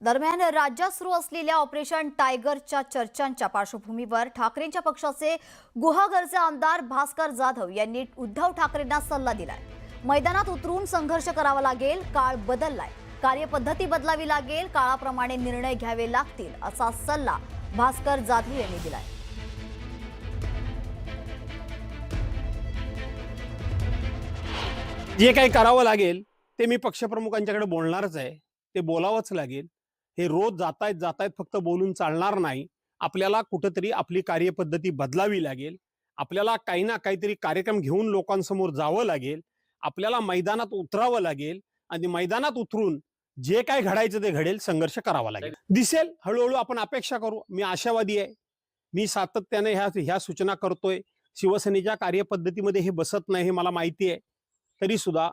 दरम्यान राज्यात सुरू असलेल्या ऑपरेशन टायगरच्या चर्चांच्या पार्श्वभूमीवर ठाकरेंच्या पक्षाचे गुहागरचे आमदार भास्कर जाधव यांनी उद्धव ठाकरेंना सल्ला दिलाय। मैदानात उतरून संघर्ष करावा लागेल, काळ बदललाय, कार्यपद्धती बदलावी लागेल, काळाप्रमाणे निर्णय घ्यावे लागतील असा सल्ला भास्कर जाधव यांनी दिलाय। जे काही करावं लागेल ते मी पक्षप्रमुखांच्याकडे बोलणारच आहे, ते बोलावंच लागेल। हे रोज जातायत फक्त बोलून चालणार नाही। आपल्याला कुठेतरी आपली कार्यपद्धती बदलावी लागेल, आपल्याला काही ना काहीतरी कार्यक्रम घेऊन लोकांसमोर जावं लागेल, आपल्याला मैदानात उतरावं लागेल आणि मैदानात उतरून जे काही घडायचं ते घडेल, संघर्ष करावा लागेल। दिसेल हळूहळू, आपण अपेक्षा करू। मी आशावादी आहे, मी सातत्याने ह्या सूचना करतोय। शिवसेनेच्या कार्यपद्धतीमध्ये हे बसत नाही हे मला माहिती आहे, तरी सुद्धा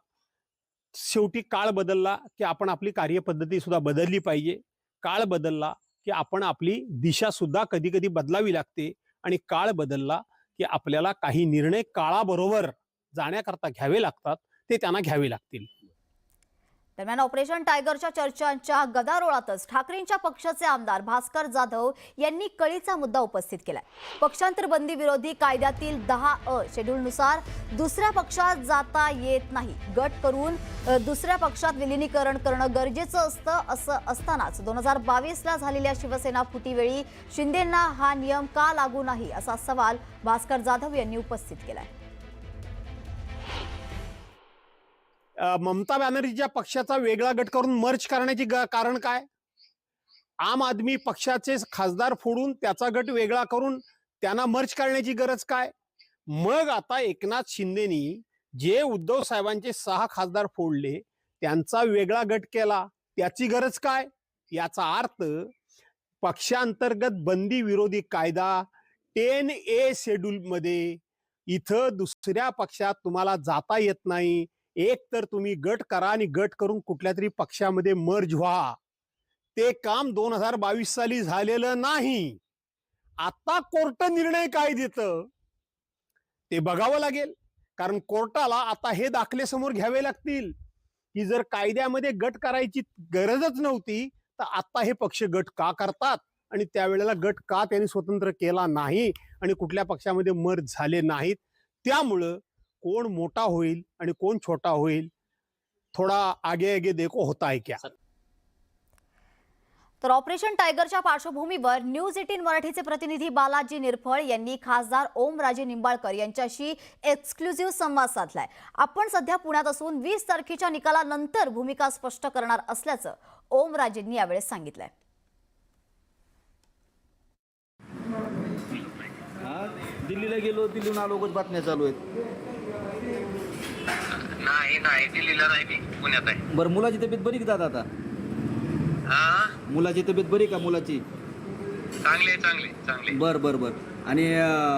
शेवटी काळ बदलला की आपण आपली कार्यपद्धती सुद्धा बदलली पाहिजे। काळ बदलला की आपण आपली दिशा सुद्धा कधी कधी बदलावी लागते आणि काळ बदलला की आपल्याला काही निर्णय काळाबरोबर जाण्याकरता घ्यावे लागतात, ते त्यांना घ्यावे लागतील। दरम्यान ऑपरेशन टायगरच्या चर्चांच्या गदारोळातच ठाकरेंच्या पक्षाचे आमदार भास्कर जाधव यांनी कळीचा मुद्दा उपस्थित केलाय। पक्षांतर बंदी विरोधी कायद्यातील 10A शेड्यूलनुसार दुसऱ्या पक्षात जाता येत नाही, गट करून दुसऱ्या पक्षात विलीनीकरण करणं गरजेचं असतं। असं असतानाच 2022ला झालेल्या शिवसेना फुटीवेळी शिंदेंना हा नियम का लागू नाही असा सवाल भास्कर जाधव यांनी उपस्थित केलाय। ममता बॅनर्जीच्या पक्षाचा वेगळा गट करून मर्ज करण्याचे कारण काय? आम आदमी पक्षाचे खासदार फोडून त्याचा गट वेगळा करून त्यांना मर्ज करण्याची गरज काय? मग आता एकनाथ शिंदेनी जे उद्धव साहेबांचे 6 खासदार फोडले त्यांचा वेगळा गट केला, त्याची गरज काय? याचा अर्थ पक्षांतर्गत बंदी विरोधी कायदा 10A शेड्यूल मध्ये इथं दुसऱ्या पक्षात तुम्हाला जाता येत नाही। एक तर तुम्ही गट करा आणि गट करून कुठल्या तरी पक्षामध्ये मर्ज व्हा। ते काम 2022 साली झालेलं नाही। आता कोर्ट निर्णय काय देतं ते बघावं लागेल, कारण कोर्टाला आता हे दाखले समोर घ्यावे लागतील की जर कायद्यामध्ये गट करायची गरजच नव्हती तर आता हे पक्ष गट का करतात आणि त्यावेळेला गट का त्यांनी स्वतंत्र केला नाही आणि कुठल्या पक्षामध्ये मर्ज झाले नाहीत। त्यामुळं कोण मोठा होईल आणि कोण छोटा होईल, थोडा आगे आगे देखो होता है क्या। तर ऑपरेशन टायगरच्या पार्श्वभूमीवर न्यूज 18 मराठीचे प्रतिनिधी बालाजी निरफळ यांनी खासदार ओमराजे निंबाळकर यांच्याशी एक्सक्लुझिव्ह संवाद साधलाय। आपण सध्या पुण्यात असून 20 तारखेच्या निकालानंतर भूमिका स्पष्ट करणार असल्याचं ओमराजेंनी यावेळी सांगितलंय। दिल्लीला गेलो, दिल्लीहून आलो, बातम्या चालू आहेत। नाही दिल्लीला नाही, मी पुण्यात आहे। बरं, मुलाची तब्येत बरी का दादा आता? मुलाची तब्येत बरी का मुलाची? चांगली। बर बर बर। आणि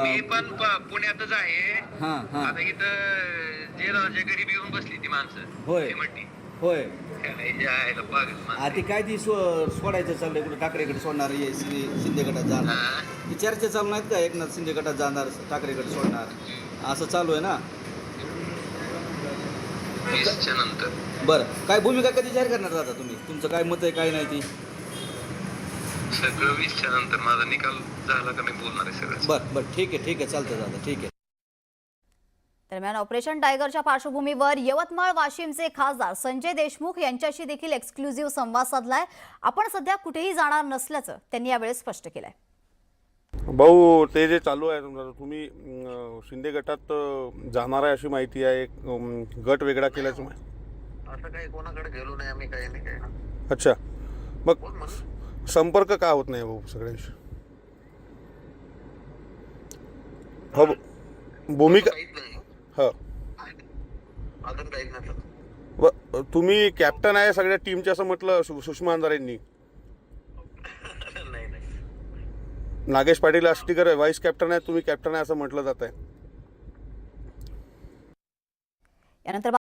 मी पण पुण्यातच आहे। आता इथं जे राजा गरीब येऊन बसली ती माणसं, होय म्हणती होय ती काय ती सोडायचं चाललंय, कुठे ठाकरेकडे सोडणार, शिंदे गटात जाणार, ती चर्चा चालू नाहीत का? एकनाथ शिंदे गटात जाणार, ठाकरेकडे सोडणार, असं चालू आहे ना? 20च्या नंतर बरं, काय भूमिका कधी जाहीर करणार दादा तुम्ही? तुमचं काय मत आहे, काय नाही ती सगळं 20च्या नंतर माझा निकाल झाला का मी बोलणार आहे सगळं। बरं ठीक आहे चालतं दादा, ठीक आहे। दरम्यान ऑपरेशन टायगरच्या पार्श्वभूमीवर यवतमाळ वाशिमचे खासदार संजय देशमुख यांच्याशी देखील एक्सक्लुझिव्ह संवाद साधलाय। आपण सध्या कुठेही जाणार नसल्याचं त्यांनी यावेळी स्पष्ट केलंय। भाऊ, ते जे चालू आहे तुम्ही शिंदे गटात जाणार आहे अशी माहिती आहे, गट वेगळा केल्याचं असं काही कोणाकडे गेलो नाही आम्ही, काही नाही काय। अच्छा, मग संपर्क का होत नाही भाऊ सगळ्यांशी? हो, भूमिका हो, अजून काही नाही। तुम्ही कॅप्टन आहे सगळ्या टीमचे असं म्हटलं सुषमा अंधारेंनी। नागेश पाटील आष्टीकर व्हाईस कॅप्टन आहे, तुम्ही कॅप्टन आहे असं म्हटलं जात आहे। यानंतर